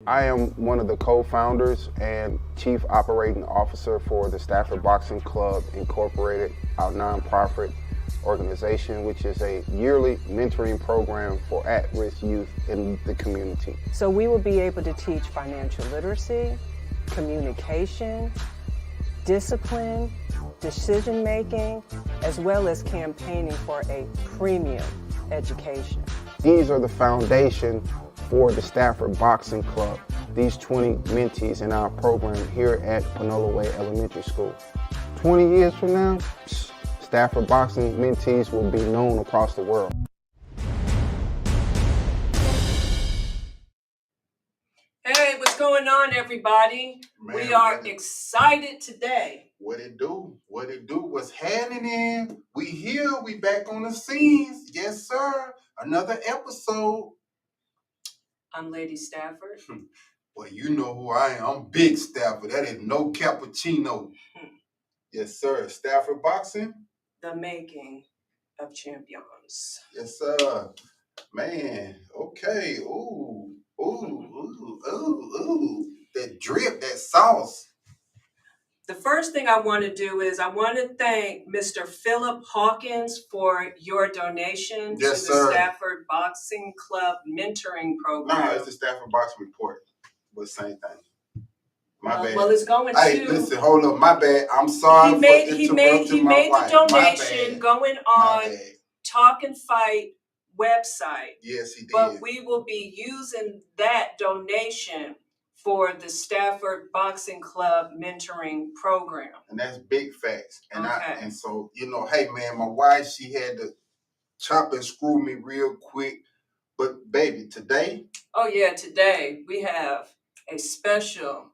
I am one of the co-founders and chief operating officer for the Stafford Boxing Club Incorporated, our nonprofit organization, which is a yearly mentoring program for at-risk youth in the community. So we will be able to teach financial literacy, communication, discipline, decision making, as well as campaigning for a premium education. These are the foundation for the Stafford Boxing Club, these 20 mentees in our program here at Panola Way Elementary School. 20 years from now, Stafford Boxing mentees will be known across the world. Hey, what's going on, everybody? Man, we are excited today. What it do? What it do? What's happening? We here. We back on the scenes. Yes, sir. Another episode. I'm Lady Stafford. Well, you know who I am. I'm Big Stafford. That is no cappuccino. Yes, sir. Stafford Boxing. The making of champions. Yes, sir. Man. Okay. Ooh. That drip, that sauce. The first thing I want to do is I want to thank Mr. Philip Hawkins for your donation to the Stafford Boxing Club mentoring program. No, it's the Stafford Boxing Report. But same thing. My bad. Well, it's going Hey, listen, hold up. My bad. I'm sorry he made my wife. the donation going on Talk and Fight website. Yes, he did. But we will be using that donation for the Stafford Boxing Club mentoring program. And that's big facts. And okay. And so, hey man, my wife, she had to chop and screw me real quick. But baby, today. Oh yeah, today we have a special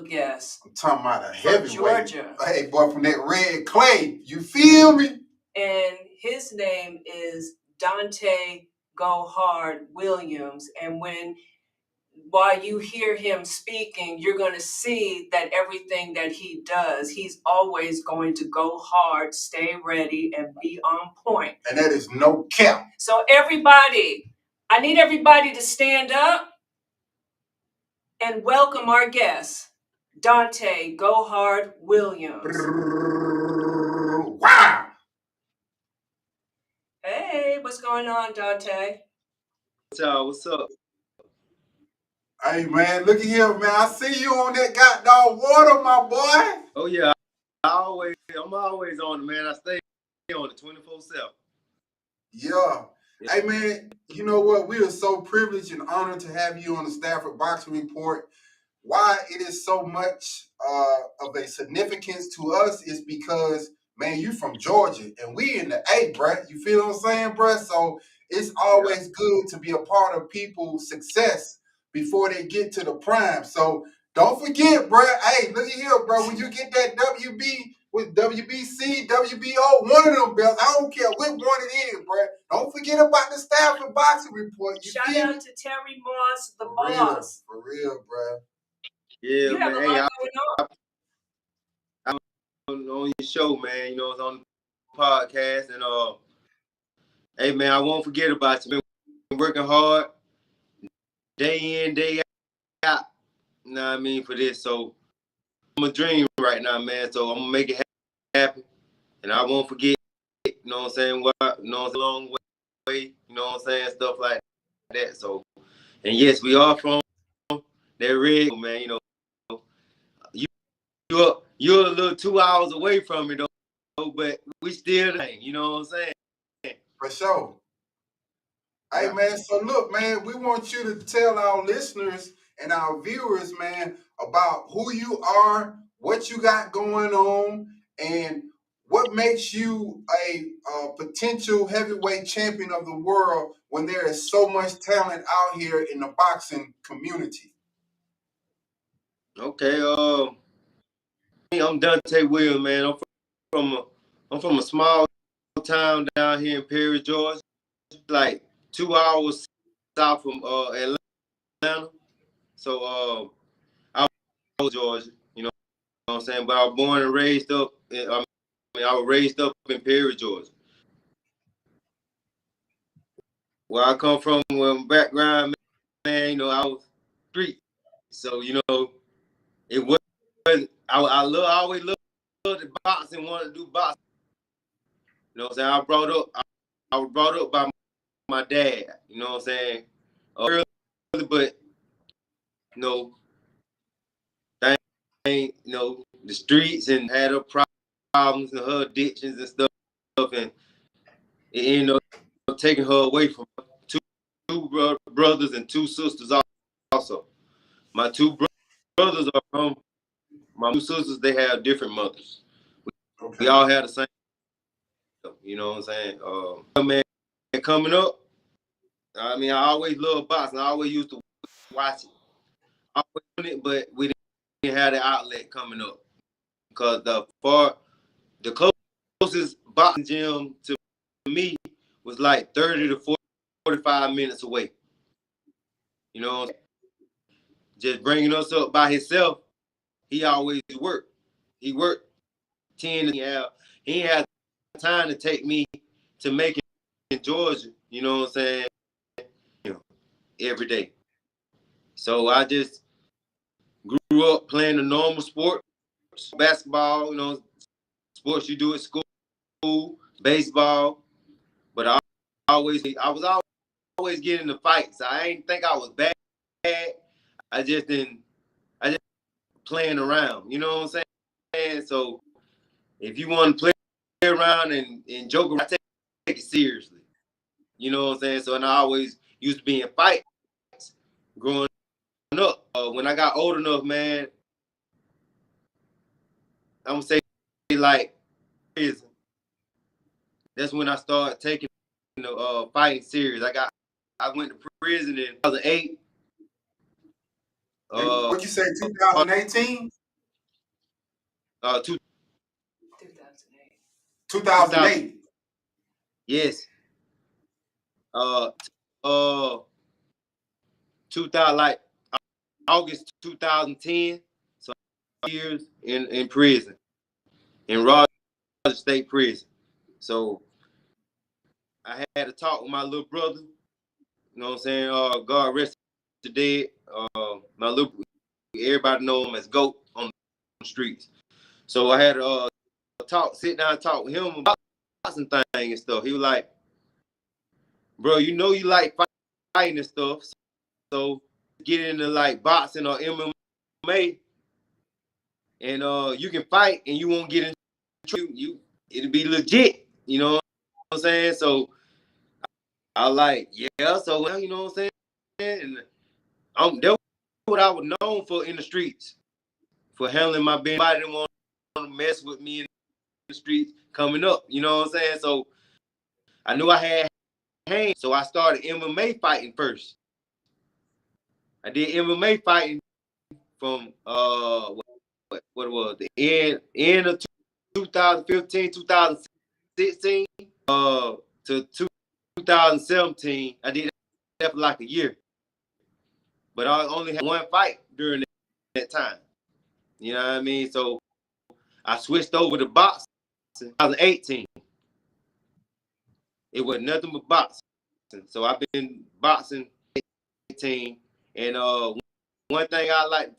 guest. I'm talking about a heavyweight. Georgia. Hey boy, from that red clay. You feel me? And his name is Dante Go Hard Williams. And while you hear him speaking, you're going to see that everything that he does, he's always going to go hard, stay ready, and be on point. And that is no cap. So everybody, I need everybody to stand up and welcome our guest, Dante Go Hard Williams. Wow. Hey, what's going on, Dante? What's up? Hey man, look at here, man. I see you on that goddamn water, my boy. Oh yeah, I'm always on it, man. I stay on it 24/7. Yeah. Hey man, you know what? We are so privileged and honored to have you on the Stafford Boxing Report. Why it is so much of a significance to us is because, man, you from Georgia and we in the A, bruh. You feel what I'm saying, bruh? So it's always good to be a part of people's success before they get to the prime. So don't forget, bruh. Hey, look at here, bro. When you get that with WBC, WBO, one of them belts, I don't care which one it is, bruh. Don't forget about the Stafford Boxing Report. Shout out to Terry Moss, the boss. For real, bruh. Yeah, you have man. A lot going on. I'm on your show, man. It's on the podcast, and hey, man, I won't forget about you. Been working hard, day in, day out. You know what I mean, for this. So I'm a dream right now, man. So I'm gonna make it happen, and I won't forget. You know what I'm saying? It's a long way. You know what I'm saying? Stuff like that. So, and yes, we are from that red, man. You're a little 2 hours away from me though, but we still there. You know what I'm saying? For sure. Hey man, so look, man, we want you to tell our listeners and our viewers, man, about who you are, what you got going on, and what makes you a potential heavyweight champion of the world when there is so much talent out here in the boxing community. Okay, I'm Dante Williams, man. I'm from a small town down here in Perry, Georgia, like 2 hours south from Atlanta. So I was Georgia, you know what I'm saying? But I was born and raised up. I was raised up in Perry, Georgia. Where I come from, background, man, street. So, it wasn't, I always loved the boxing, wanted to do boxing. You know what I'm saying? I was brought up by my dad, you know what I'm saying? Early, but, the streets and had her problems and her addictions and stuff, and it ended up taking her away from two brothers and two sisters also. My two brothers are from my two sisters. They have different mothers. We all had the same. You know what I'm saying? Man, coming up. I mean, I always loved boxing. I always used to watch it. I always doing it, but we didn't have the outlet coming up because the closest boxing gym to me was like 30 to 45 minutes away. You know, just bringing us up by himself. He always worked. He worked 10 hours. He had time to take me to Macon in Georgia. You know what I'm saying? Every day. So I just grew up playing the normal sports, basketball, sports you do at school, baseball. But I was always getting in the fights. I ain't think I was bad. I just playing around. You know what I'm saying? So if you want to play around and joke around, I take it seriously. You know what I'm saying? So and I always used to be in fights growing up. When I got old enough, man, I'm gonna say like prison. That's when I started taking fighting serious. I went to prison in 2008. What you say, 2018? 2008. 2008. Yes. 2000, like August 2010. So years in prison, in Rogers State Prison. So I had to talk with my little brother. You know what I'm saying? God rest the dead. Everybody know him as GOAT on the streets. So I had to sit down and talk with him about boxing thing and stuff. He was like, bro, you like fighting and stuff. So get into like boxing or MMA, and you can fight and you won't get in trouble. It'll be legit. You know what I'm saying? So I like, yeah. So well, you know what I'm saying? And that's what I was known for in the streets, for handling my business. Nobody didn't want to mess with me in the streets coming up. You know what I'm saying? So I knew I had hands, so I started MMA fighting first. I did MMA fighting from what it was, the end of 2015, 2016 to 2017. I did that for like a year, but I only had one fight during that time. You know what I mean? So I switched over to boxing in 2018. It was nothing but boxing. So I've been boxing 18. And one thing I like to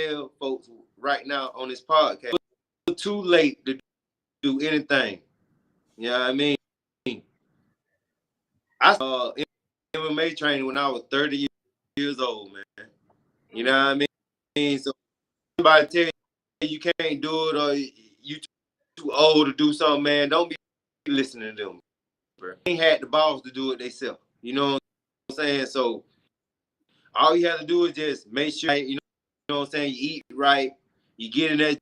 tell folks right now on this podcast, it's too late to do anything. You know what I mean? I started MMA training when I was 30 years old, man. You know what I mean? So somebody tell you can't do it or you too old to do something, man, don't be listening to them. Bro. They ain't had the balls to do it themselves. You know what I'm saying? So all you have to do is just make sure, you know what I'm saying, you eat right, you get in that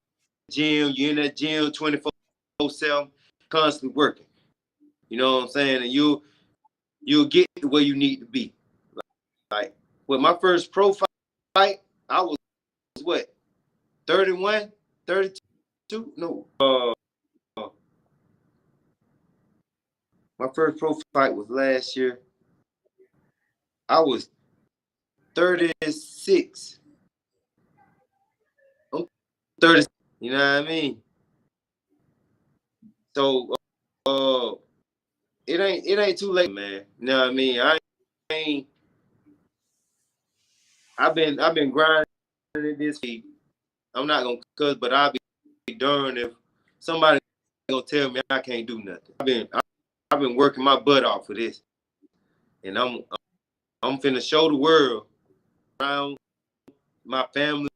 gym, you're in that gym 24/7, constantly working. You know what I'm saying? And you'll get to where you need to be. Like with my first pro fight, I was what, 31, 32? No. My first pro fight was last year. I was 36. I'm 30. You know what I mean? So it ain't too late, man. You know what I mean? I I've been grinding this week. I'm not gonna cuss, but I'll be darned if somebody gonna tell me I can't do nothing. I've been working my butt off for this, and I'm finna show the world, around my family,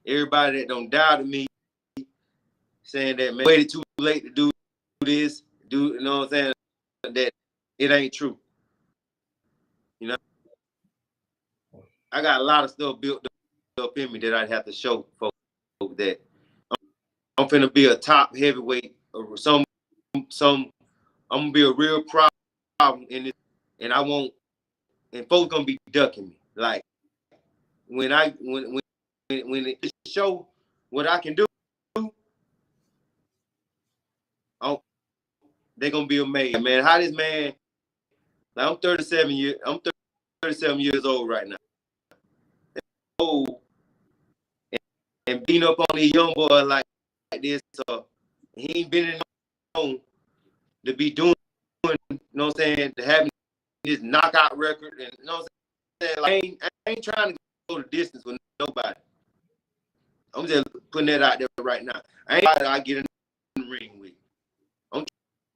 everybody that don't doubt me, saying that, man, waited too late to do this, you know what I'm saying? That it ain't true. You know, I got a lot of stuff built up in me that I'd have to show folks that I'm finna be a top heavyweight or some. I'm gonna be a real problem in this, and I won't. And folks gonna be ducking me. Like when it show what I can do, they gonna be amazed, man. How this man? Like I'm 37 years old right now. Old and beating up on these young boys like this. He ain't been in on to be doing. You know what I'm saying? To having this knockout record, and you know what I'm saying? Like, I ain't trying to go the distance with nobody. I'm just putting that out there right now. I ain't I get in the ring with. I'm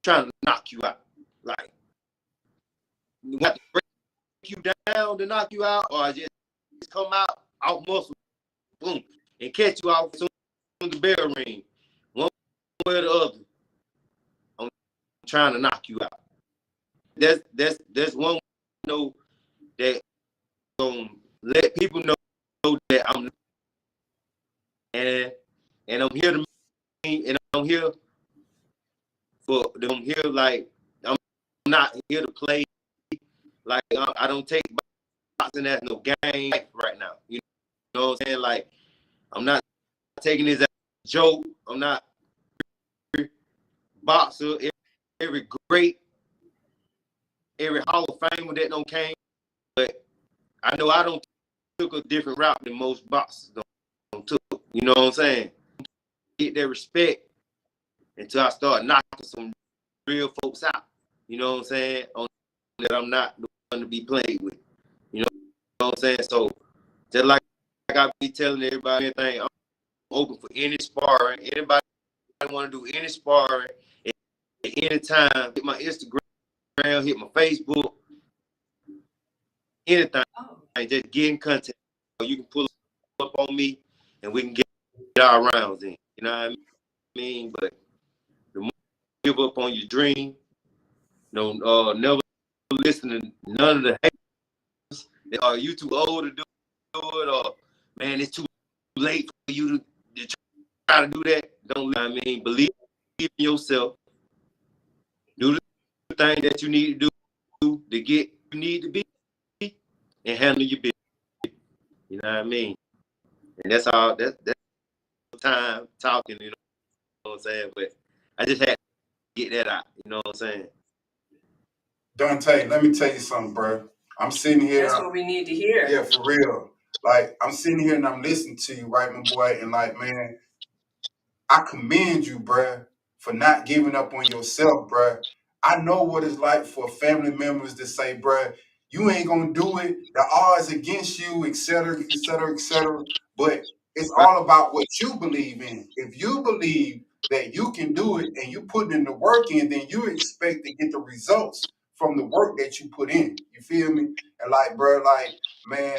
trying to knock you out. Like, you have to break you down to knock you out, or just come out muscle, boom, and catch you out soon as the bell ring. One way or the other. I'm trying to knock you out. That's one know that let people know that I'm and I'm here to meet, and I'm here like I'm not here to play. Like I don't take boxing as no game right now. You know what I'm saying? Like I'm not taking this as a joke. I'm not boxer. Every Hall of Famer that don't came, but I know I don't took a different route than most boxers don't took. You know what I'm saying? Get their respect until I start knocking some real folks out. You know what I'm saying? On that I'm not the one to be played with. You know what I'm saying? So just like I be telling everybody anything, I'm open for any sparring. Anybody want to do any sparring at any time, hit my Instagram, hit my Facebook, anything. Just get in contact. You can pull up on me and we can get our rounds in. You know what I mean? But the more you give up on your dream, never listen to none of the haters. Are you too old to do it? Or, man, it's too late for you to try to do that. Don't, I mean, believe in yourself. Do the thing that you need to do to get you need to be and handle your business. You know what I mean? And that's all. That's time talking. You know what I'm saying? But I just had to get that out. You know what I'm saying? Dante, let me tell you something, bro. I'm sitting here. That's what we need to hear. Yeah, for real. Like, I'm sitting here and I'm listening to you, right, my boy? And like, man, I commend you, bruh, for not giving up on yourself, bruh. I know what it's like for family members to say, bruh, you ain't gonna do it. The odds against you, et cetera, et cetera, et cetera. But it's all about what you believe in. If you believe that you can do it and you put in the work in, then you expect to get the results from the work that you put in. You feel me? And like, bruh, like, man,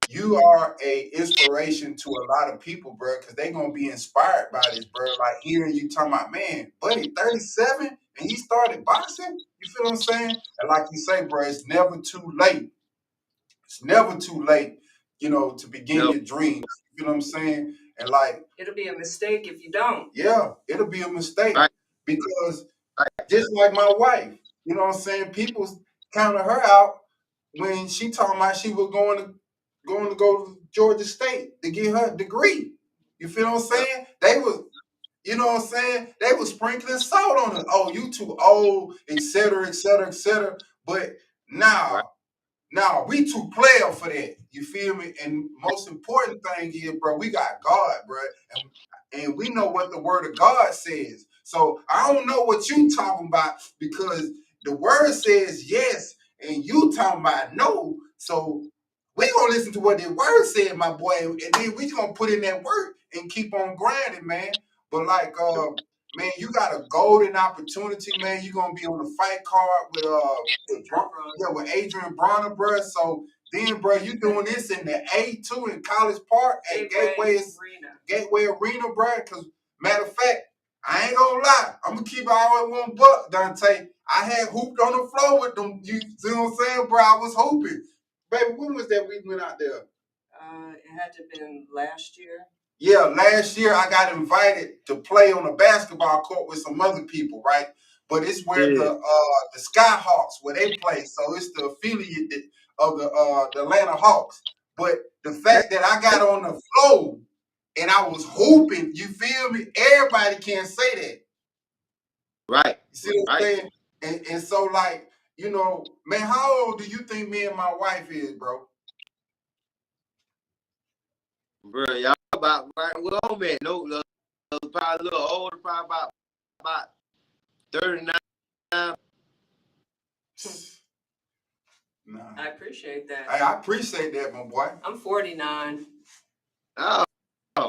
you are a inspiration to a lot of people, bro, because they're gonna be inspired by this, bro. Like hearing you talking about, man, buddy, 37 and he started boxing. You feel what I'm saying? And like you say, bro, it's never too late. It's never too late, to begin your dreams. You know what I'm saying? And like, it'll be a mistake if you don't. Yeah, it'll be a mistake Right. because just like my wife, you know what I'm saying? People counted her out when she talking about she was going to go to Georgia State to get her degree. You feel what I'm saying? They was, you know what I'm saying? They was sprinkling salt on it. Oh, you too old, et cetera, et cetera, et cetera. But now, we too player for that. You feel me? And most important thing is, bro, we got God, bro. And we know what the word of God says. So I don't know what you talking about because the word says yes, and you talking about no. So we gonna listen to what the word said, my boy, and then we gonna put in that work and keep on grinding, man. But like, man, you got a golden opportunity, man. You gonna be on the fight card with Adrian Bronner, bro. So then, bro, you doing this in the A2 in College Park at Gateway Arena, bro. Because matter of fact, I ain't gonna lie, I'm gonna keep it all at $1, Dante. I had hooped on the floor with them. You see what I'm saying, bro? I was hooping. Baby, when was that we went out there? It had to have been last year. Yeah, last year I got invited to play on a basketball court with some other people, right? But it's where the Skyhawks where they play, so it's the affiliate of the Atlanta Hawks. But the fact that I got on the floor and I was hooping, you feel me? Everybody can't say that. Right. You see what I'm saying? And so, like, you know, man, how old do you think me and my wife is, bro? Bro, y'all about right where I'm at. No, probably a little older, probably about 39. Nah. I appreciate that. I appreciate that, my boy. I'm 49. Oh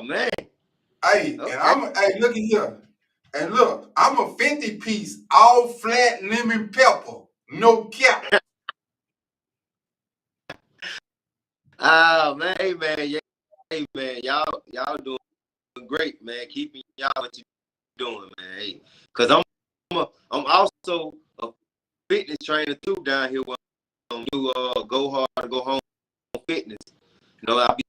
man. Hey, Okay. and hey, look at here. And look, I'm a 50-piece, all flat lemon pepper, no cap. Oh man, hey man, y'all doing great, man. Keeping y'all what you doing, man. Hey, cause I'm also a fitness trainer too down here. Where I'm do go hard, go home fitness. You know, I be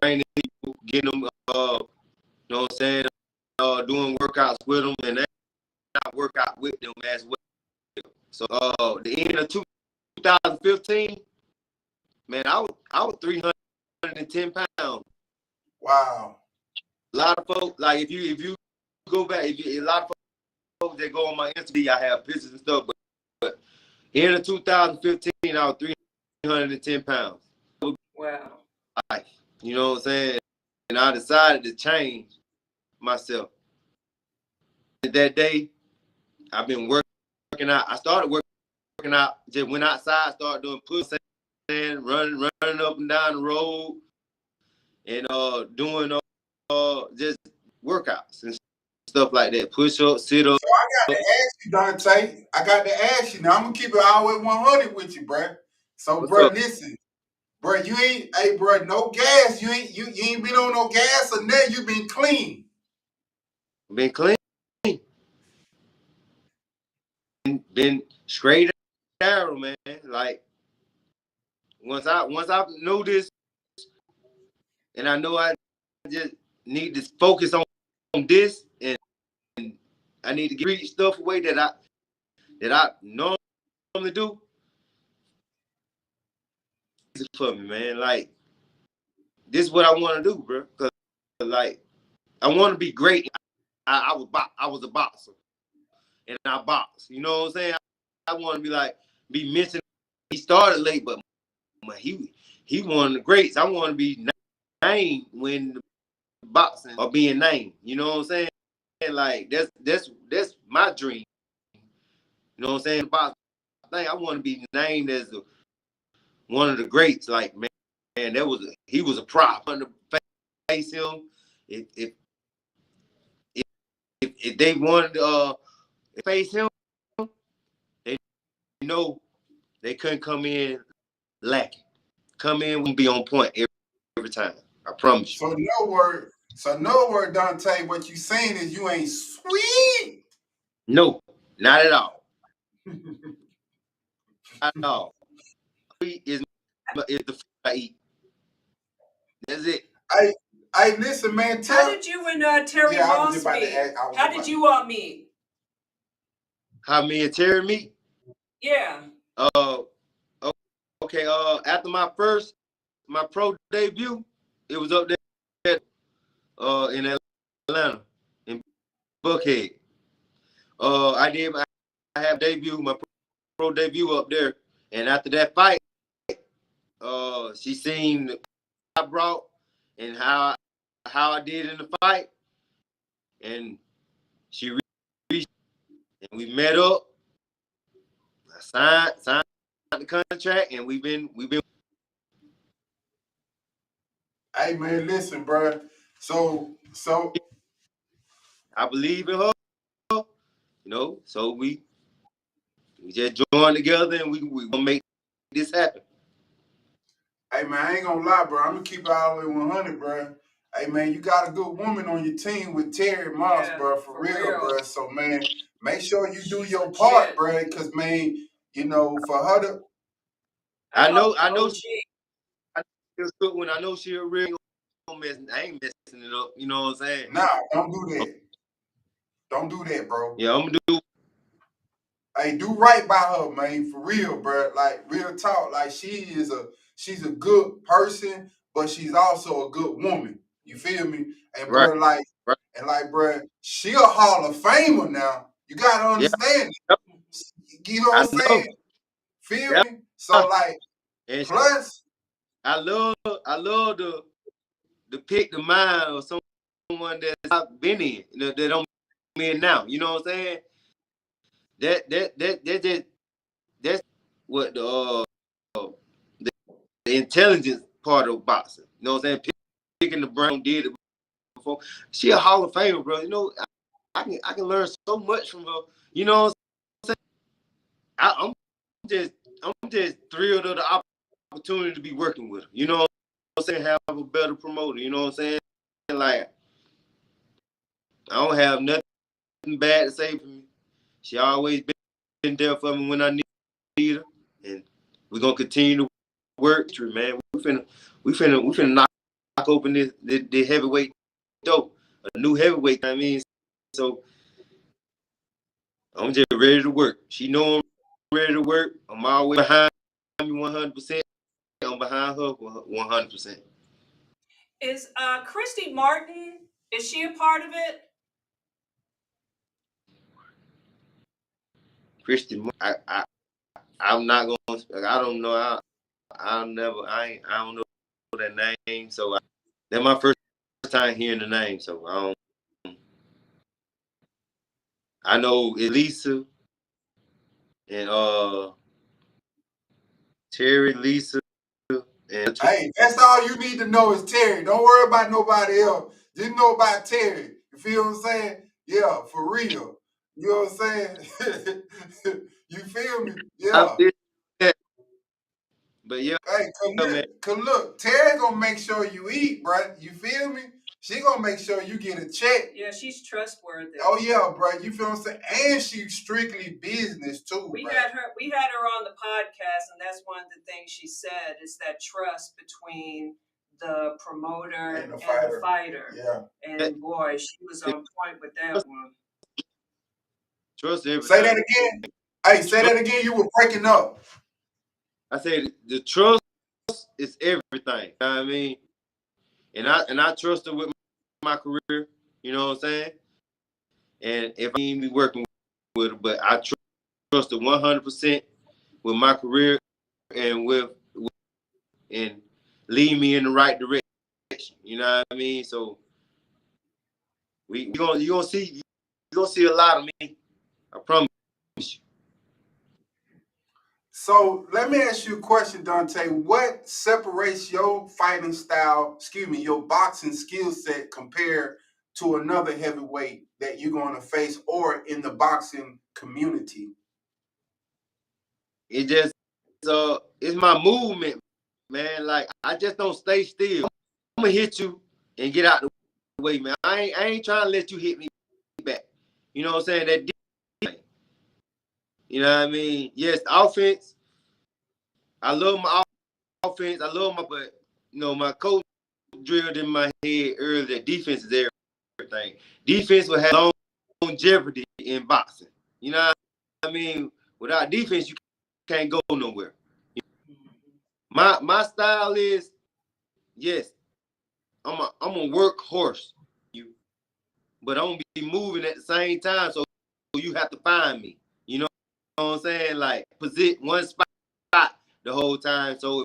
training people, getting them, you know what I'm saying, doing workouts with them, and I work out with them as well. So the end of 2015, man, I was 310 pounds. Wow. A lot of folks, like if you go back, a lot of folks that go on my Instagram, I have pictures and stuff, but end of 2015, I was 310 pounds. Wow. Life, you know what I'm saying? And I decided to change myself. That day, I've been working out. I started working out, just went outside, started doing push-ups, running up and down the road, and doing just workouts and stuff like that. Push-ups, sit-ups. So I got to ask you, Dante. I got to ask you. Now I'm gonna keep it all the way 100 with you, bro. So, What's bro, up? listen, bro, you ain't, hey, bro, no gas. You ain't been on no gas or nothing. You been clean. Been clean. Been straight arrow, man. Like once I know this, and I know I just need to focus on this, and I need to get stuff away that I normally do. This is for me, man. Like this is what I want to do, bro. Cause like I want to be great. I was a boxer, and I box. You know what I'm saying? I want to be mentioned. He started late, but he one of the greats. I want to be named when the boxing or being named. You know what I'm saying? Like that's my dream. You know what I'm saying? Boxing thing. I want to be named as one of the greats. Like man, he was a prop. I want to face him. If they wanted to face him, they know they couldn't come in lacking. Come in and be on point every time. I promise you. So no word, Dante. What you saying is you ain't sweet. No, not at all. Not at all. Sweet is the food I eat. That's it. Hey, listen, man. How did you and Terry Ross meet? How did you all meet? How me and Terry meet? Yeah. Okay. After my pro debut, it was up there in Atlanta, in Buckhead. I have my pro debut up there, and after that fight, she seen the I brought and how I did in the fight, and she reached, and we met up. I signed the contract, and we've been. Hey man, listen, bro. So I believe in her, so we just join together and we gonna make this happen. hey man, I ain't gonna lie, bro. I'm gonna keep it all the way 100, bro. Hey man, you got a good woman on your team with Terry Moss, Yeah, bro, for real, bro. So man, make sure you do She's your part, legit. bro. Cause man, for her to I know OG. she's a good one. I know she a real mess. I ain't messing it up. You know what I'm saying? nah, don't do that. Don't do that, bro. Yeah, I'm gonna do. Hey, do right by her, man, for real, bro. Like real talk. Like she's a good person, but she's also a good woman. You feel me? And Right, bro, like right. bro, she a Hall of Famer now. You gotta Yeah, understand it. You know I what I'm know. saying? Feel Yeah, me? So like, and plus, I love the pick the mind of someone that I've been in, that I'm in now. You know what I'm saying? That just that's what the intelligence part of boxing. You know what I'm saying? Picking the brain did it before. She a Hall of Famer, bro. You know, I can learn so much from her. You know what I'm saying? I'm just thrilled of the opportunity to be working with her. You know what I'm saying? Have a better promoter. You know what I'm saying? Like I don't have nothing bad to say for me. She always been there for me when I need her, and we're gonna continue to work, man. We finna knock open this heavyweight door, a new heavyweight. I mean, so I'm just ready to work. She know I'm ready to work. I'm always behind me 100%. I'm behind her 100%. Is Christy Martin, is she a part of it? Christian, I'm not gonna. I don't know. I don't know that name. So that's my first time hearing the name. So I know Elisa and Terry, Lisa, and hey, that's all you need to know is Terry. Don't worry about nobody else. Just know about Terry. You feel what I'm saying? Yeah, for real. You know what I'm saying? You feel me? I Yeah. did that. But yeah, Hey, man. cause look, Terry gonna make sure you eat, bruh. You feel me? She gonna make sure you get a check. Yeah, she's trustworthy. Oh yeah, bruh. You feel what I'm saying? And she's strictly business too, We bruh. had her on the podcast, and that's one of the things she said is that trust between the promoter And the and the fighter. fighter. Yeah. And boy, she was on point with that one. Trust everything. Say that again. Hey, say that again. You were breaking up. I said the trust is everything. You know what I mean? And I trust her with my career. You know what I'm saying? And if I ain't be working with her, but I trust her 100% with my career and and lead me in the right direction. You know what I mean? So you gonna see a lot of me. I promise you. So let me ask you a question, Dante. What separates your fighting style, your boxing skill set compared to another heavyweight that you're going to face or in the boxing community? It just it's my movement, man. Like I just don't stay still. I'm gonna hit you and get out the way, man. I ain't trying to let you hit me back. You know what I'm saying? You know what I mean? Yes, offense. I love my offense. I love but my coach drilled in my head earlier that defense is everything. Defense will have longevity in boxing. You know what I mean? Without defense, you can't go nowhere. My style is, yes, I'm a workhorse, but I'm gonna be moving at the same time, so you have to find me. You know what I'm saying? Like position one spot the whole time. So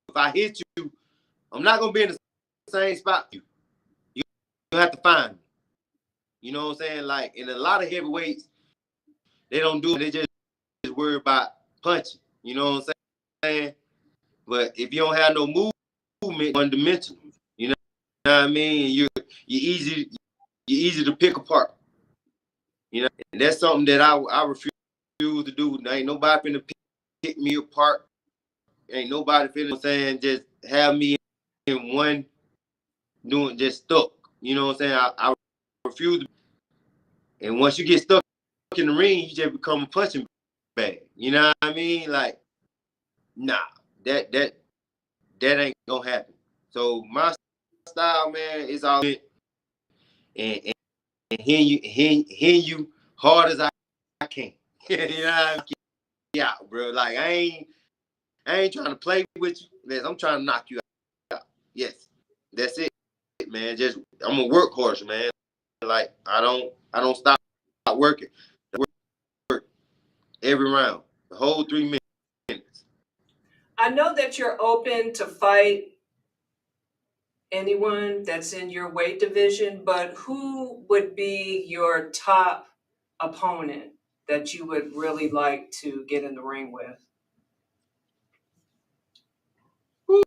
if I hit you, I'm not gonna be in the same spot. You have to find me. You know what I'm saying? Like in a lot of heavyweights, they don't do it. They just worry about punching. You know what I'm saying? But if you don't have no movement, one dimensional. You know what I mean? You're easy to pick apart. You know, and that's something that I refuse to do. There ain't nobody finna pick me apart. Ain't nobody finna saying just have me in one doing just stuck. You know what I'm saying? I refuse to. And once you get stuck in the ring, you just become a punching bag. You know what I mean? Like, nah, that ain't gonna happen. So my style, man, is all in and hitting you hard as I can. You know what I mean? Yeah, bro. Like I ain't trying to play with you. I'm trying to knock you out. Yes, that's it, man. Just I'm a workhorse, man. Like I don't stop working. I work every round, the whole 3 minutes. I know that you're open to fight anyone that's in your weight division, but who would be your top opponent that you would really like to get in the ring with? Whew.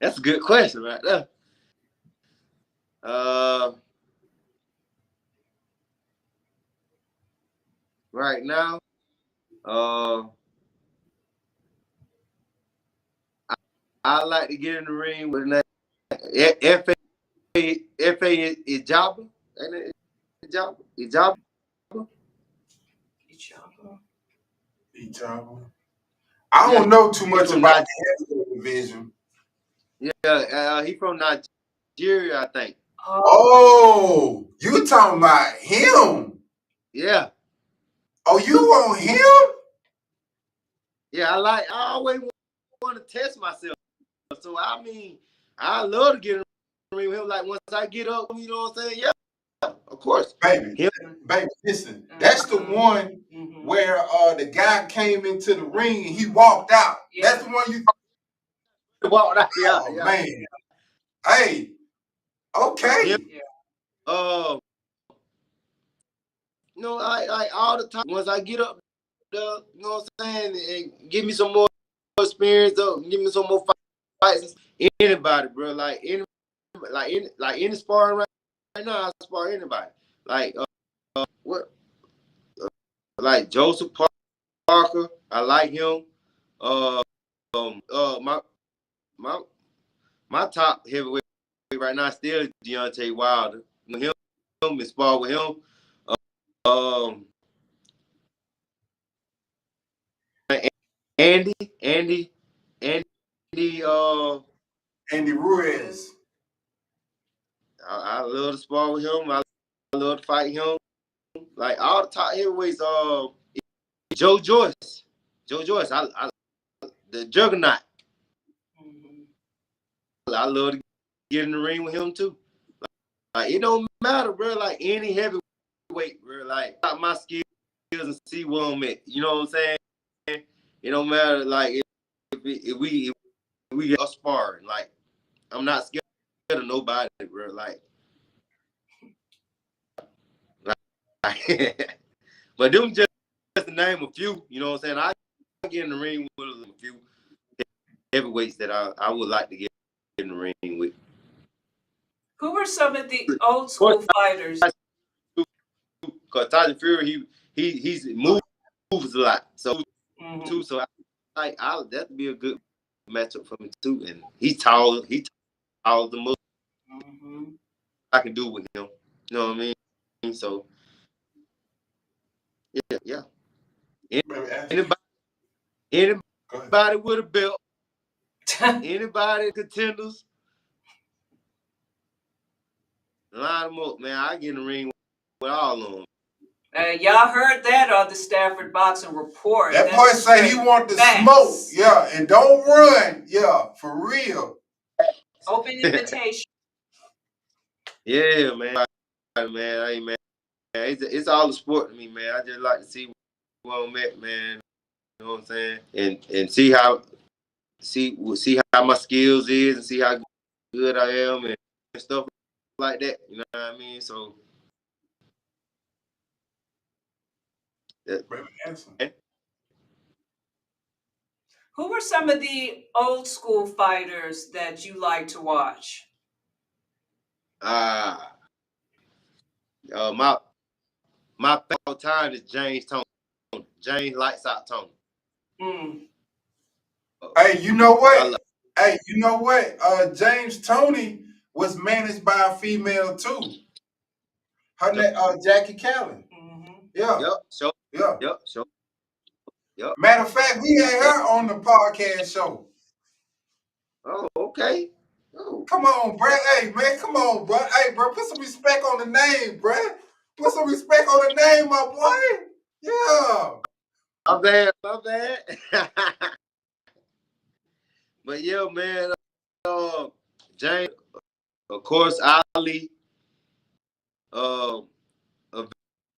That's a good question right there. Right now, I like to get in the ring with that F.A. is Jabba. Ain't it Jabba? Is Jabba? I don't know too much from about the heavyweight division. Yeah, he from Nigeria, I think. Oh, you talking about him? Yeah. Oh, you want him? Yeah, I always want to test myself. So I mean, I love to get in the ring with him. Like once I get up, you know what I'm saying? Yeah, of course. Baby, listen, that's the one where the guy came into the ring and he walked out. Yeah. That's the one you walked out. Yeah, oh, man. Hey, okay. Yeah. You know, I all the time. Once I get up there, you know what I'm saying, and give me some more experience, give me some more fights. Anybody, bro, like any sparring right now, I spar anybody. Like what? Like Joseph Parker, I like him. My top heavyweight right now still Deontay Wilder. Him and spar with him. Andy Ruiz. I love to spar with him. I love to fight him. Like all the top heavyweights, Joe Joyce. I the Juggernaut. I love to get in the ring with him too. Like it don't matter, bro. Like any heavyweight, bro. Like my skills and see where I'm at. You know what I'm saying? It don't matter. Like if we get sparring, like I'm not scared of nobody, bro. Like but them just to name a few. You know what I'm saying? I get in the ring with a few heavyweights that I would like to get in the ring with. Who were some of the old school fighters? Because Tyson Fury, he's moves a lot. So too, so that'd be a good matchup for me too. And he's taller. He's taller than most. I can do with him. You know what I mean? So yeah. Anybody with a belt, anybody contenders, line them up, man. I get in the ring with all of them. Y'all heard that on the Stafford Boxing Report. That boy say he want the smoke. Yeah, and don't run. Yeah, for real. Open invitation. Yeah, man. Hey, man. It's all a sport to me, man. I just like to see where I'm at, man. You know what I'm saying? And see how my skills is and see how good I am and stuff like that. You know what I mean? So Who were some of the old school fighters that you like to watch? Uh, my favorite time is James Tony. James Lights Out Tony. Mm. Hey, you know I what? love. Hey, you know what? James Tony was managed by a female too. Her name, Jackie Callan. Mm-hmm. Yeah, Yep. So. yeah. Yep. So. Yep. Matter of fact, we had her on the podcast show. Oh, okay. Oh. Come on, bro. Hey, man, come on, bro. Hey, bro, put some respect on the name, bro. Put some respect on the name, my boy. Yeah. My bad. My bad. But yeah, man. James, of course, Ali, uh,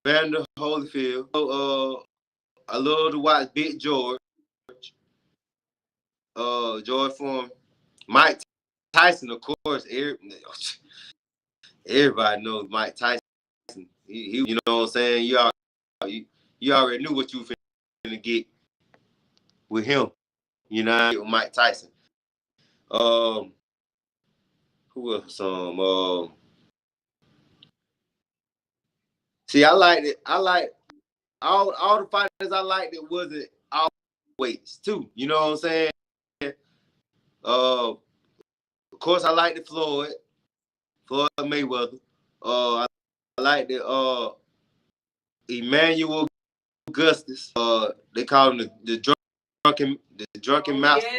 Vander Holyfield. I love to watch Big George. George Foreman. Mike Tyson, of course. Everybody knows Mike Tyson. He you know what I'm saying? You already knew what you were finna get with him. You know, with Mike Tyson. Who else? See, I liked it. I like all the fighters I liked. It wasn't all weights too. You know what I'm saying? Of course, I liked the Floyd Mayweather. I liked the Emmanuel Augustus. They call him the drunken Oh master. yeah,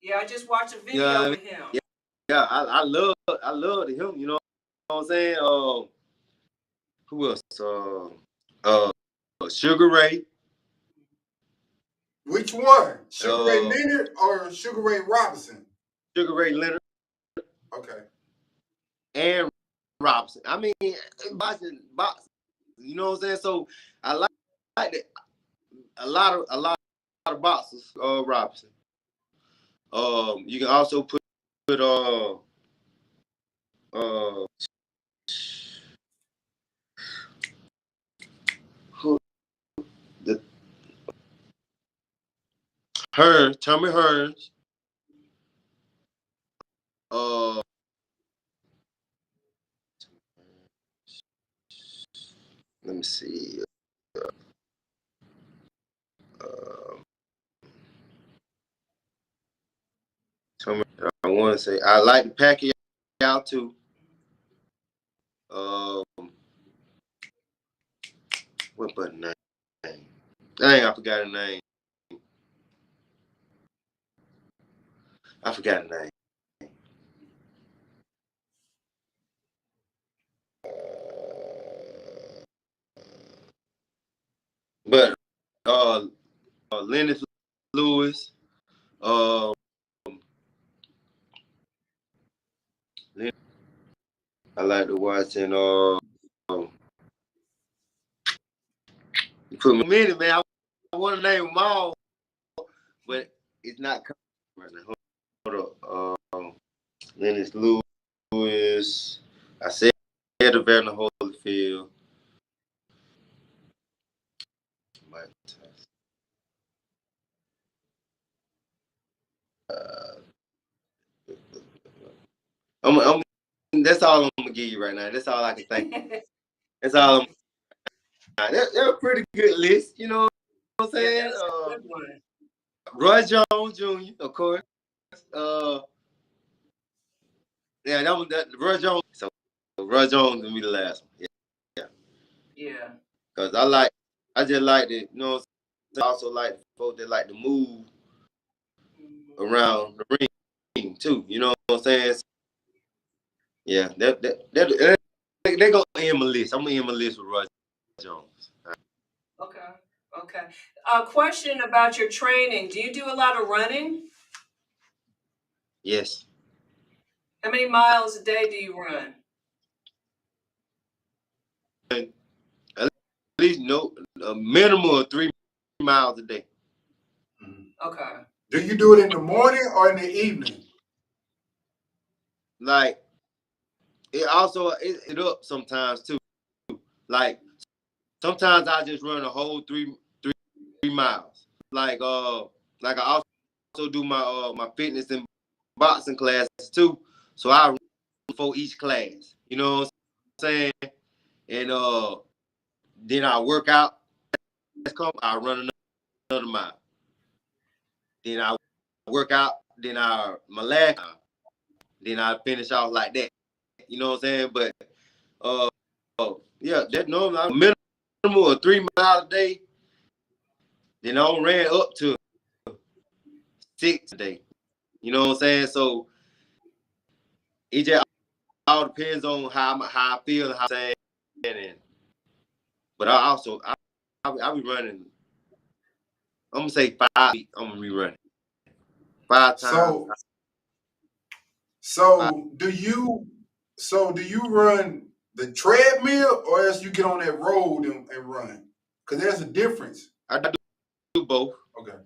yeah. I just watched a You know video what I mean? with him. Yeah. I love him. You know what I'm saying? Who else? Sugar Ray. Which one? Sugar Ray Uh, Leonard or Sugar Ray Robinson? Sugar Ray Leonard Okay. and Robinson. I mean, boxing. You know what I'm saying? So I like that. A lot of boxers. Robinson. You can also put uh who the Tommy Hearns. Uh, let me see. Uh, Tommy. I want to say I like Pacquiao too. What but name? Dang, I forgot the name. I forgot the name. But Lennox Lewis. Um, I like to watch and you put me a minute, man. I want to name them all, but it's not coming right now. Hold up. Lennox Lewis. I said Evander Holyfield. Mike Tyson. That's all I'm gonna give you right now. That's all I can think. That's all. They're a pretty good list. You know what I'm Yeah, saying? that's a good one. Roy Jones Jr. Of course. Uh, yeah, that Roy Jones. So Roy Jones gonna be the last one. Yeah. Cause I just like it. You know, I also like folks that like to move around the ring too. You know what I'm saying? Yeah, they gonna end my list. I'm gonna end my list with Roy Jones. Okay. Okay. A question about your training. Do you do a lot of running? Yes. How many miles a day do you run? At least a minimum of 3 miles a day. Okay. Do you do it in the morning or in the evening? Like it also it up sometimes too. Like sometimes I just run a whole three miles. Like I do my fitness and boxing classes too. So I run for each class. You know what I'm saying? And then I work out. I run another mile. Then I work out. Then my last mile. Then I finish off like that. You know what I'm saying? But yeah, that normal. I'm minimum of 3 miles a day. Then I ran up to 6 a day. You know what I'm saying? So it just all depends on how I feel and how I'm saying. But I be running. I'm gonna say 5 weeks. I'm gonna be running 5 times. So do you run the treadmill or else you get on that road and run? Because there's a difference. I do both. Okay.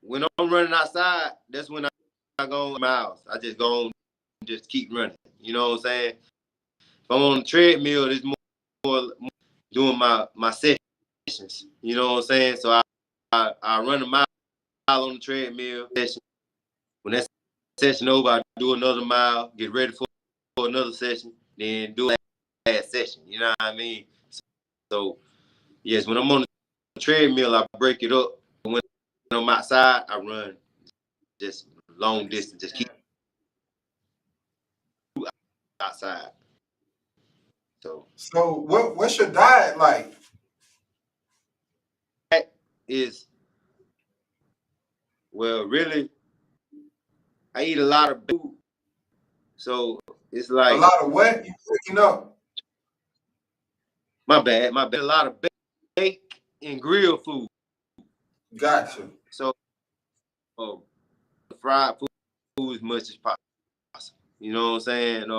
When I'm running outside, that's when I go on miles. I just go on, just keep running. You know what I'm saying? If I'm on the treadmill, it's more doing my sessions. You know what I'm saying? So I run a mile on the treadmill session. When that session over, I do another mile, get ready for another session, then do that session. You know what I mean? So yes, when I'm on the treadmill, I break it up. When I'm outside, I run just long distance, just keep outside. So what's your diet like? That is, well, really, I eat a lot of food. So it's like A lot of what? You breaking up? my bad. A lot of bake and grill food. Gotcha. So fried food as much as possible. You know what I'm saying?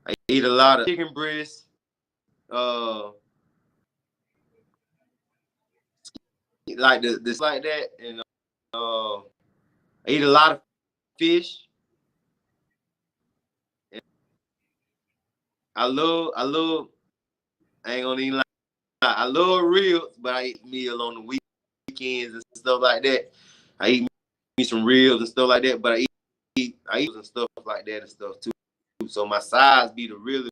I eat a lot of chicken breast. Like this like that, and I eat a lot of fish. And I love. I ain't gonna even lie. I love ribs, but I eat meal on the weekends and stuff like that. I eat me some ribs and stuff like that, but I eat and stuff like that and stuff too. So my size be the really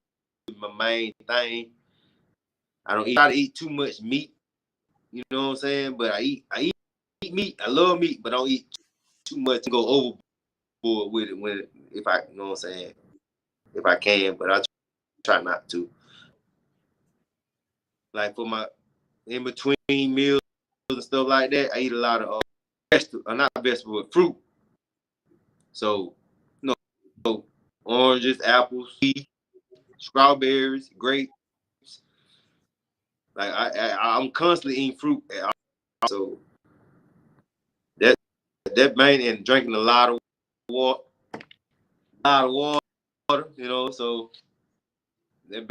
my main thing. I don't try to eat too much meat. You know what I'm saying? But I eat meat. I love meat, but I don't eat too much to go overboard with it if I, you know what I'm saying, if I can, but I try not to. Like for my in between meals and stuff like that, I eat a lot of not vegetable, but fruit. So, you know, oranges, apples, strawberries, grapes. Like I'm constantly eating fruit. So that main and drinking a lot of water, you know. So that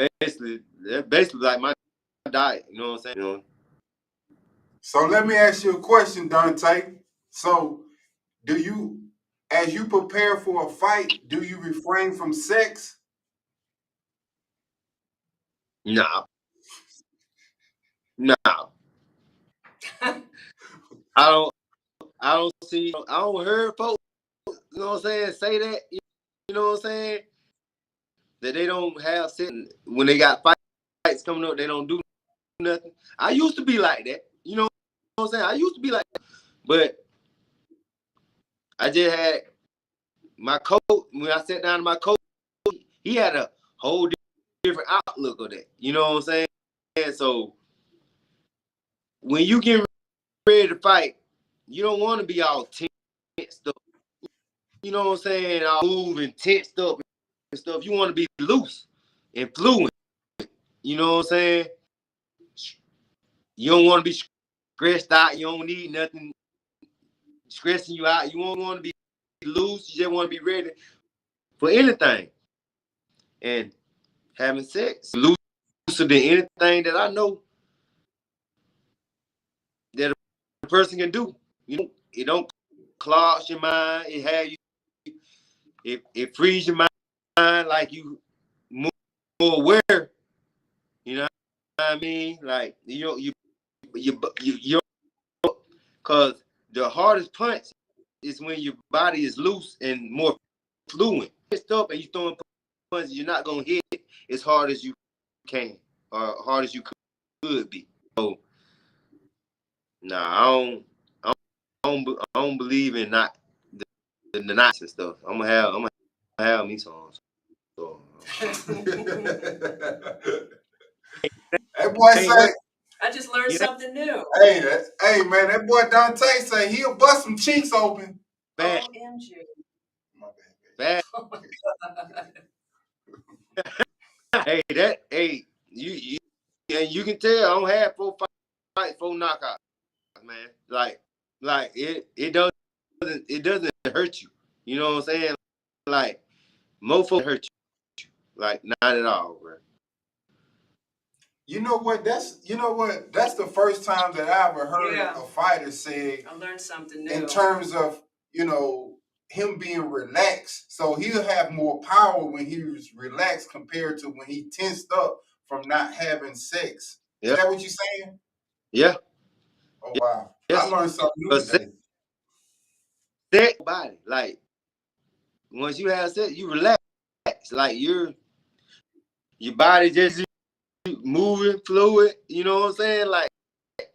basically like my diet. You know what I'm saying? You know. So let me ask you a question, Dante. So as you prepare for a fight, do you refrain from sex? Nah. I don't see. I don't hear folks. You know what I'm saying? Say that. You know what I'm saying? That they don't have sex when they got fights coming up. They don't do nothing. I used to be like that. You know what I'm saying? I used to be like that. But I just had my coach, when I sat down to my coach, he had a whole different outlook of that. You know what I'm saying? And so when you get ready to fight, you don't want to be all tensed up. You know what I'm saying? All moving, tensed up and stuff. You want to be loose and fluent. You know what I'm saying? You don't want to be stressed out. You don't need nothing stressing you out. You don't want to be loose. You just want to be ready for anything. And having sex, looser than anything that I know that a person can do. You know, it don't clog your mind. It have you. It frees your mind like you more aware. You know what I mean? Like you Because the hardest punch is when your body is loose and more fluent. It's up and you throwing punches, you're not gonna hit as hard as you can or hard as you could be. So, nah, I don't believe in not the knots and stuff. I'm gonna have me some. So, That boy ain't say, nothing. I just learned something new. hey, man, that boy Dante say he'll bust some cheeks open. Bad, OMG. My bad. Oh my God. Hey, you and you can tell I don't have 4 fights, 4 knockouts, man. Like it doesn't hurt you. You know what I'm saying? Like most folks hurt you. Like not at all, bro. You know what? That's the first time that I ever heard Yeah. a fighter say I learned something new. in terms of, him being relaxed. So he'll have more power when he's relaxed compared to when he tensed up from not having sex. Yeah. Is that what you're saying? Yeah. Oh wow. I Yes. learned something new today. Sex body. Like once you have sex, you relax. Like your body just moving fluid. You know what I'm saying? Like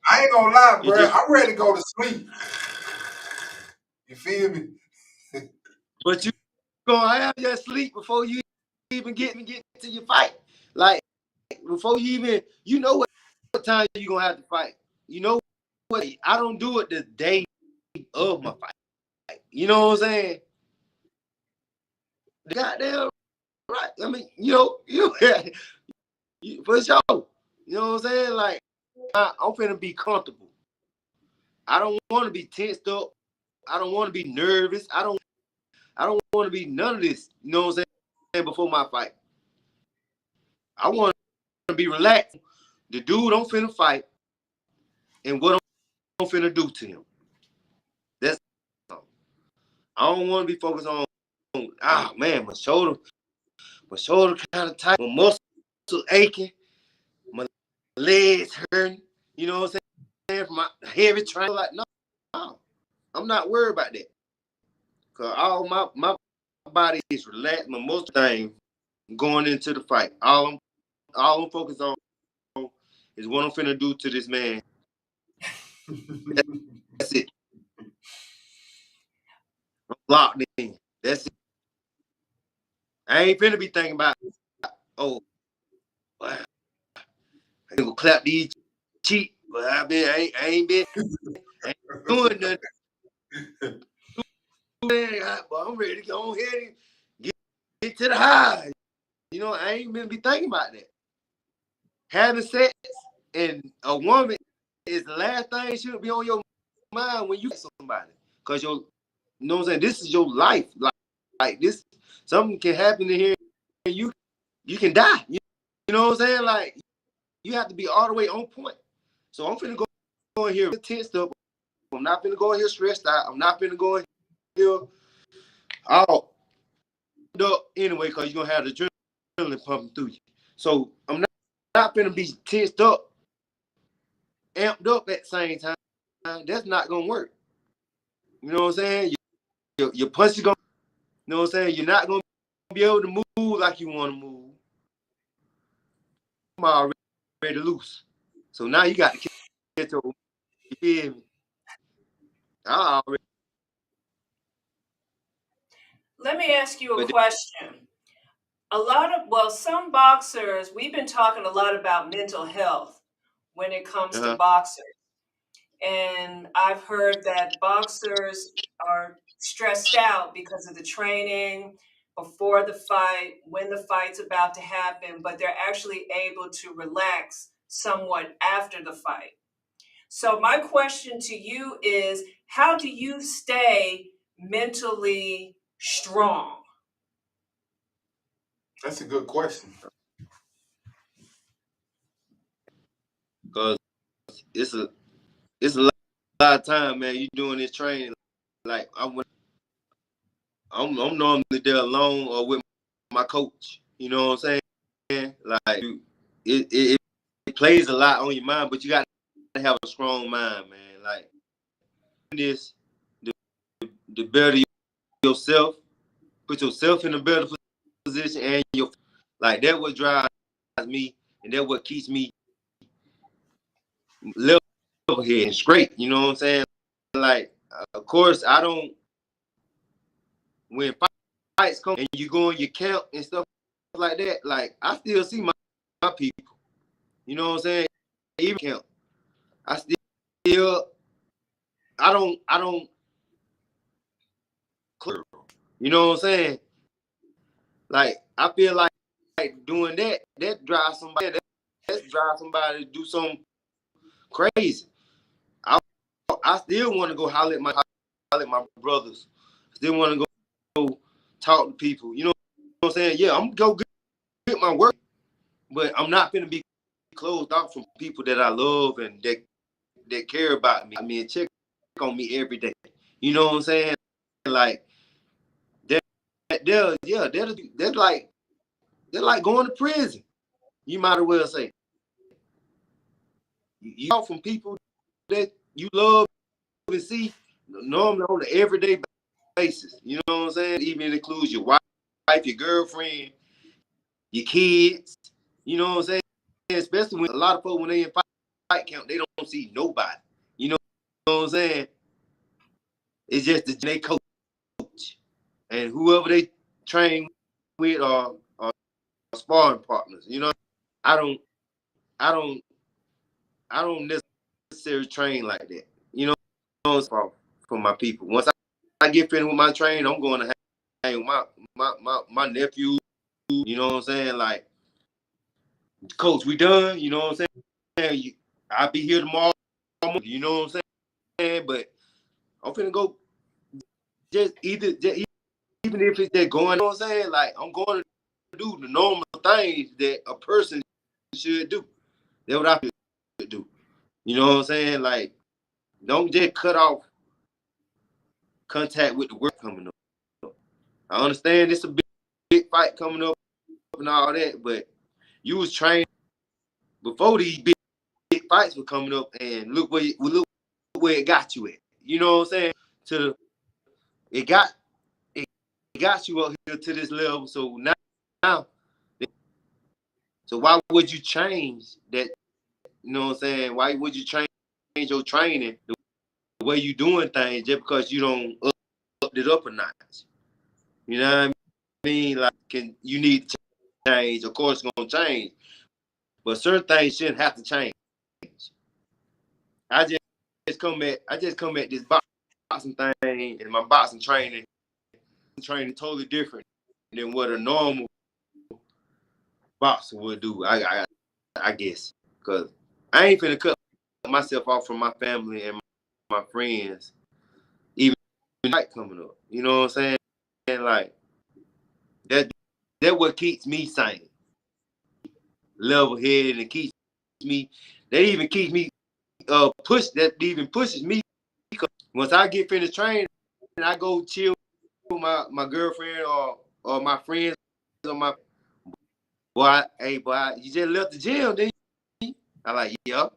I ain't gonna lie, it bro. just. I'm ready to go to sleep. You feel me? But you gonna have your sleep before you even get to your fight. Like before you even, you know what time you gonna have to fight. You know what? I don't do it the day of my fight. You know what I'm saying? Goddamn right. I mean, you for sure. You know what I'm saying? Like I'm finna be comfortable. I don't want to be tensed up. I don't want to be nervous. I don't want to be none of this. You know what I'm saying? Before my fight, I want to be relaxed. The dude I'm finna fight and what I'm finna do to him. That's all. I don't want to be focused on. Man, my shoulder kind of tight, my muscles aching, my legs hurting. You know what I'm saying? From my heavy training, like no, I'm not worried about that. Cause all my body is relaxed. My muscle thing going into the fight. All I'm focused on is what I'm finna do to this man. That's it. I'm locked in. That's it. I ain't finna be thinking about, oh, I ain't gonna clap these cheeks, but I ain't doing nothing. But I'm ready to go ahead and get to the high. You know, I ain't been be thinking about that. Having sex and a woman is the last thing should be on your mind when you get somebody. Cause you know what I'm saying? This is your life. Like this, something can happen in here and you can die. You know what I'm saying? Like you have to be all the way on point. So I'm finna go in here tense up. I'm not finna go in here stressed out. I'm not finna go in here all up anyway, because you're gonna have the adrenaline pumping through you. So I'm not finna be tensed up, amped up at the same time. That's not gonna work. You know what I'm saying? Your punch is gonna, you know what I'm saying? You're not gonna be able to move like you want to move. I'm already loose. So now you got to catch over. You feel me? I already. Let me ask you a But question. Some boxers, we've been talking a lot about mental health when it comes to boxers. And I've heard that boxers are stressed out because of the training before the fight, when the fight's about to happen, but they're actually able to relax somewhat after the fight. So my question to you is, how do you stay mentally strong? That's a good question. because it's a lot of time, man. You doing this training like I'm normally there alone or with my coach. You know what I'm saying? Like it plays a lot on your mind, but you got to have a strong mind, man. Like this, the better yourself, put yourself in a better position, and like that what drives me, and that what keeps me level head and straight. You know what I'm saying? Like, of course, I don't. When fights come and you go in your camp and stuff like that, like I still see my people. You know what I'm saying? Even camp, I still, I don't clear. You know what I'm saying? Like I feel like doing that drives somebody to do something crazy. I still want to go holler at my brothers. Still want to go talk to people. You know what I'm saying? Yeah, I'm gonna go get my work, but I'm not gonna be closed off from people that I love and that care about me. I mean, check on me every day. You know what I'm saying? Like they're like going to prison. You might as well say you talk from people that you love and see normally on an everyday basis. You know what I'm saying? Even it includes your wife, your girlfriend, your kids. You know what I'm saying? Especially when a lot of folks when they in fight camp, they don't see nobody. You know what I'm saying? It's just they coach and whoever they train with or sparring partners. You know, I don't I don't I don't necessarily train like that. You know, for my people. Once I get finished with my training, I'm going to hang with my nephew. You know what I'm saying? Like, coach, we done. You know what I'm saying? I'll be here tomorrow. You know what I'm saying? But I'm finna go just even if it's that going, you know what I'm saying? Like, I'm going to do the normal things that a person should do. That's what I should do. You know what I'm saying? Like, don't just cut off contact with the work coming up. I understand it's a big fight coming up and all that, but you was trained before these big fights were coming up, and look where it got you at. You know what I'm saying? It got you up here to this level. So now, so why would you change that? You know what I'm saying? Why would you change your training, the way you doing things, just because you don't up it up a notch? You know what I mean? Like, you need to change? Of course, it's gonna change, but certain things shouldn't have to change. I just come at this boxing thing and my boxing training totally different than what a normal boxer would do. I guess because I ain't finna cut myself off from my family and my friends, even night coming up. You know what I'm saying? And like that what keeps me sane, level headed, and keeps me. That even keeps me even pushes me. Once I get finished training, and I go chill with my girlfriend or my friends or my boy, hey boy, you just left the gym, didn't you? I like, yeah.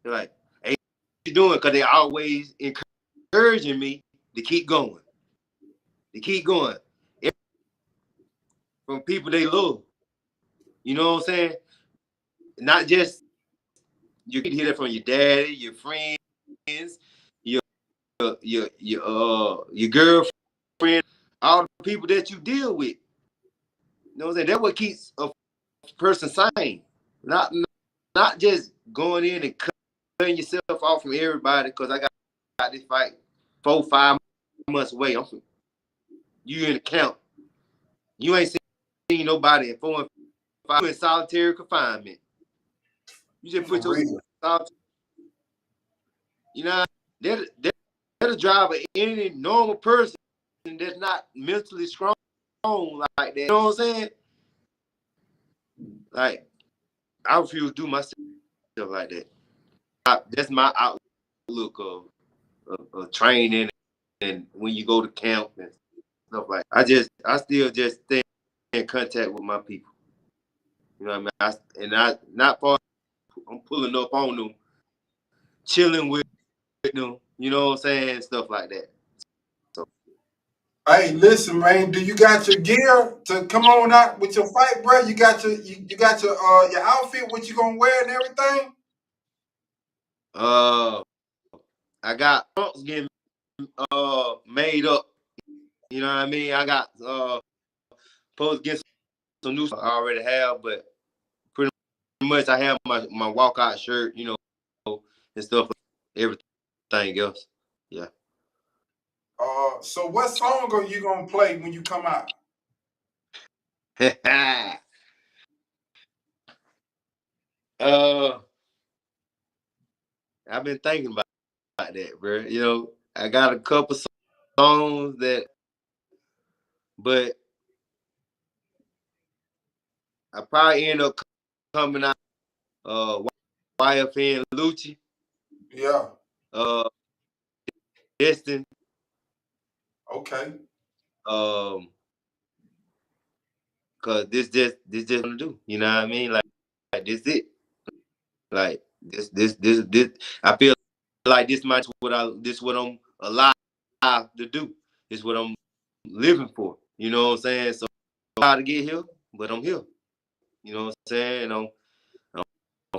They're like, hey, what you doing? Because they always encouraging me to keep going. From people they love. You know what I'm saying? Not just you can hear that from your daddy, your friends, your your girlfriend, all the people that you deal with. You know what I'm saying? That's what keeps a person sane. Not just going in and cutting yourself off from everybody because I got this fight 4-5 months away. You in the camp. You ain't seen nobody in 4 and 5. You in solitary confinement. You just put yourself, you know, that'll drive any normal person that's not mentally strong like that. You know what I'm saying? Like, I refuse to do myself like that. That's my outlook of training and when you go to camp and stuff like that. I still just stay in contact with my people. You know what I mean? Not far. I'm pulling up on them, chilling with them, You know what I'm saying? Stuff like that. So Hey, listen, man. Do you got your gear to come on out with your fight, bro? You got you got your outfit, what you gonna wear and everything? I got trunks getting made up. You know what I mean? I got supposed to get some new stuff I already have, but pretty much I have my walkout shirt, you know, and stuff like everything else. Yeah. So what song are you gonna play when you come out? uh I've been thinking about that, bro. You know, I got a couple songs but I probably end up coming out YFN Lucci, Yeah. uh Destin, Okay. cause this gonna do. You know what I mean? Like this it. Like this I feel like this might what I'm alive to do. This what I'm living for. You know what I'm saying? So I'm how to get here, but I'm here. You know what I'm saying? I'm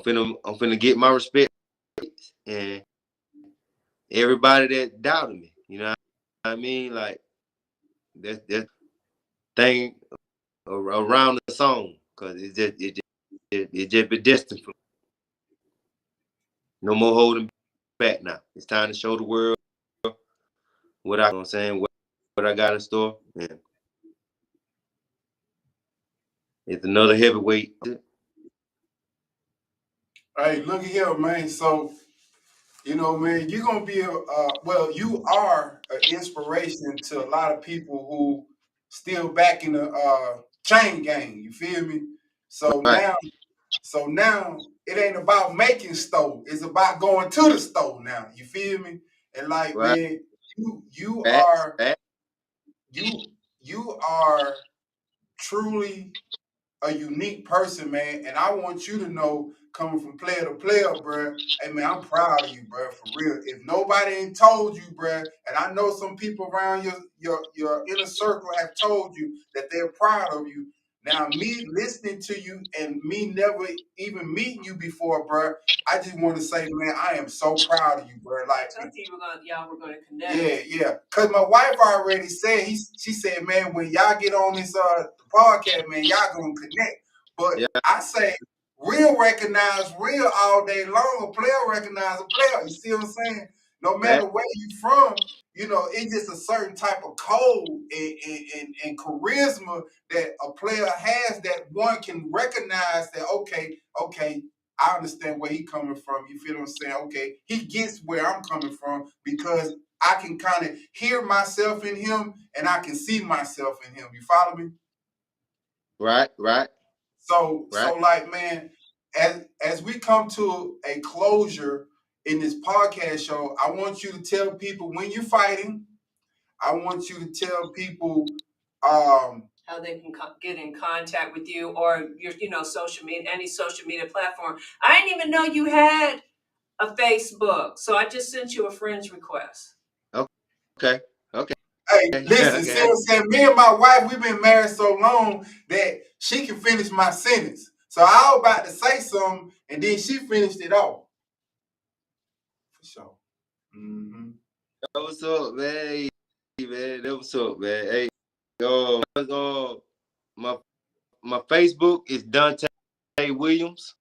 finna get my respect and everybody that doubted me. You know what I mean? Like that thing around the song, cause it just be destined for no more holding back now. It's time to show the world what I, you know what I'm saying, what I got in store. And it's another heavyweight. Hey, look at here, man. So you know, man, you're gonna be well, you are an inspiration to a lot of people who still back in the chain gang. You feel me? So Right, now, so now it ain't about making stove. It's about going to the stove now. You feel me? And like, right, man, you facts, are facts. you are truly a unique person, man. And I want you to know, coming from player to player, bruh, hey, man, I'm proud of you, bruh, for real. If nobody ain't told you, bruh, and I know some people around your inner circle have told you that they're proud of you. Now, me listening to you and me never even meeting you before, bruh, I just want to say, man, I am so proud of you, bruh. Like, I told you y'all were gonna connect. yeah. Cause my wife already said she said, man, when y'all get on this podcast, man, y'all gonna connect. But Yeah, I say real recognize real all day long. A player recognize a player. You see what I'm saying? No matter facts, where you from, you know, it's just a certain type of code and charisma that a player has that one can recognize that okay, I understand where he coming from. You feel what I'm saying? Okay, he gets where I'm coming from because I can kind of hear myself in him and I can see myself in him. You follow me? right, right, So right. like, man, as we come to a closure in this podcast show, I want you to tell people when you're fighting. I want you to tell people how they can get in contact with you or your social media, any social media platform. I didn't even know you had a Facebook, so I just sent you a friend's request. Okay, okay, hey, listen, see okay. what I'm saying? Me and my wife, we've been married so long that she can finish my sentence. So I was about to say something, and then she finished it off. For sure. Mm-hmm. What's up, man? Hey, man, what's up, man? Hey, my my Facebook is Dante Williams.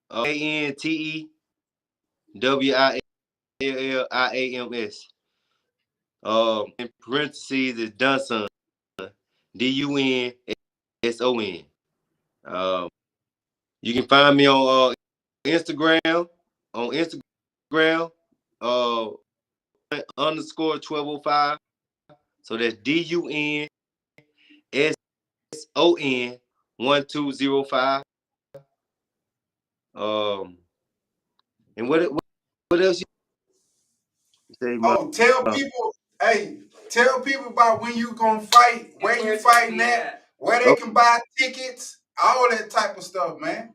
ANTEWILLIAMS. In parentheses is Dunson. DUNSON. Um, you can find me on Instagram. On Instagram, uh, underscore 1205. So that's DUNSON 1205. Um, and what else you say? Oh, tell people about when you gonna fight, where you fighting at, where they Oh, can buy tickets, all that type of stuff, man.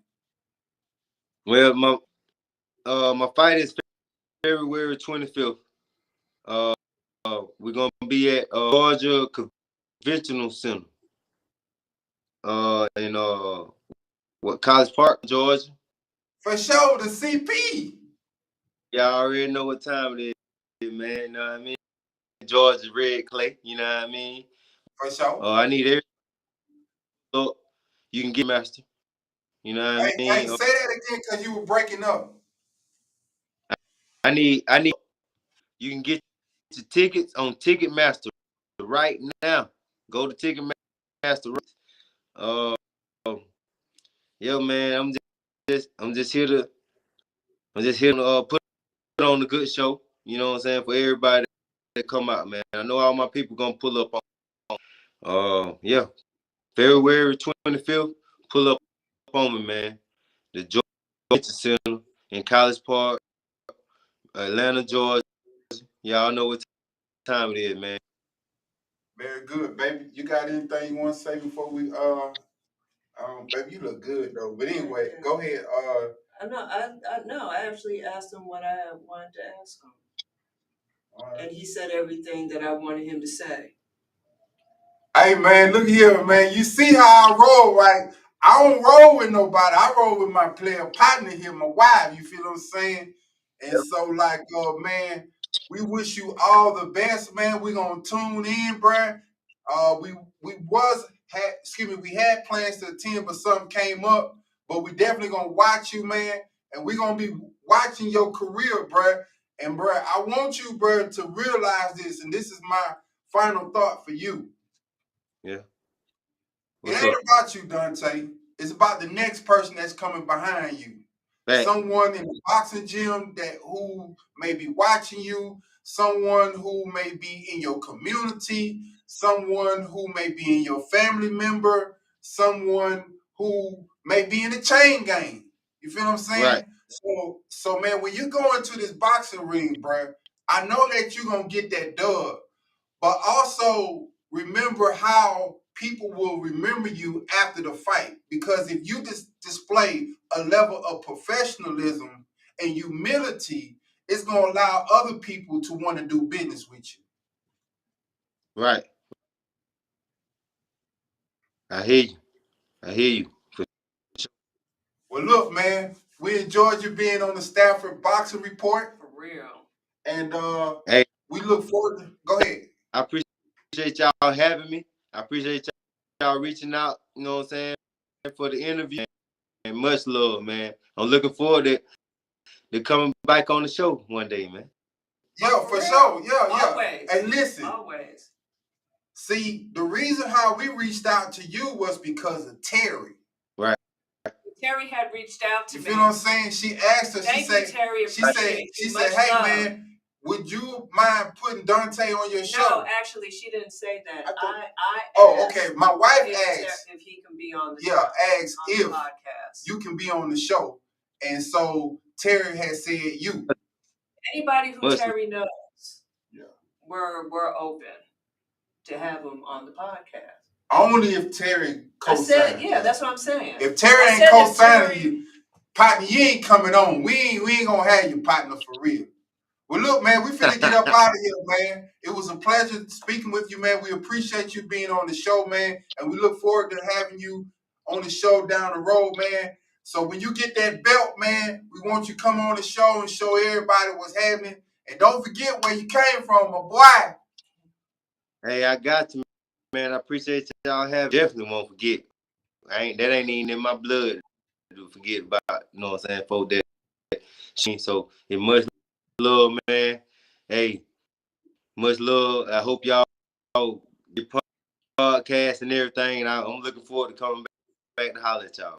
well, my fight is February 25th. We're gonna be at Georgia Conventional Center. In College Park, Georgia. For sure, the CP. Y'all already know what time it is, man. You know what I mean? Georgia red clay. You know what I mean? For sure. I need every look you can get, master. You know what I Hey, mean? say that again because you were breaking up. I need. You can get your tickets on Ticketmaster right now. Go to Ticketmaster. Yeah, man. I'm just here to put on the good show. You know what I'm saying, for everybody that come out, man. I know all my people gonna pull up on. Yeah, February 25th. Pull up on me, man. The Georgia Center in College Park, Atlanta, Georgia. Y'all know what time it is, man. Very good, baby. You got anything you want to say before we baby, you look good though. But anyway, go ahead. I actually asked him what I wanted to ask him, and he said everything that I wanted him to say. Hey man, look here, man. You see how I roll, right? I don't roll with nobody. I roll with my player partner here, my wife. You feel what I'm saying? And so, like, man, we wish you all the best, man. We gonna tune in, bruh. We had plans to attend, but something came up. But we definitely gonna watch you, man, and we gonna be watching your career, bruh. And bruh, I want you, bruh, to realize this, and this is my final thought for you. Yeah. It ain't about you, Dante. It's about the next person that's coming behind you. Back. Someone in the boxing gym who may be watching you, someone who may be in your community, someone who may be in your family member, someone who may be in the chain gang. You feel what I'm saying? Right. So man, when you go into this boxing ring, bro, I know that you're gonna get that dub, but also remember how people will remember you after the fight. Because if you display a level of professionalism and humility, it's going to allow other people to want to do business with you. Right. I hear you. Well, look, man, we enjoyed you being on the Stafford Boxing Report. For real. And hey, we look forward to, go ahead. I appreciate y'all having me. I appreciate y'all reaching out, you know what I'm saying, for the interview. And much love, man. I'm looking forward to coming back on the show one day, man. Yeah, for sure. Yeah. Always. And listen. Always. See, the reason how we reached out to you was because of Terry. Right. Terry had reached out to me. You feel what I'm saying? She asked her. Thank you, Terry. She said, "Hey, man, would you mind putting Dante on your show?" No, actually, she didn't say that. Okay. My wife asked if he can be on the asked if the podcast. You can be on the show, and so Terry has said you. Anybody who Terry knows, we're open to have him on the podcast. Only if Terry co-signs. That's what I'm saying. If Terry ain't co-signing you, partner, you ain't coming on. We ain't gonna have you, partner, for real. Well, look, man, we finna get up out of here, man. It was a pleasure speaking with you, man. We appreciate you being on the show, man, and we look forward to having you on the show down the road, man. So when you get that belt, man, we want you to come on the show and show everybody what's happening. And don't forget where you came from, my boy. Hey, I got you, man. I appreciate y'all having. Definitely won't forget. That ain't even in my blood to forget about. You know what I'm saying? For that. So it much love, man. Hey, much love. I hope y'all get podcast and everything. And I'm looking forward to coming back to holler at y'all.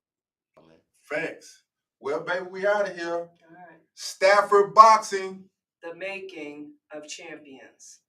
Man. Facts. Well, baby, we out of here. All right. Stafford Boxing. The making of champions.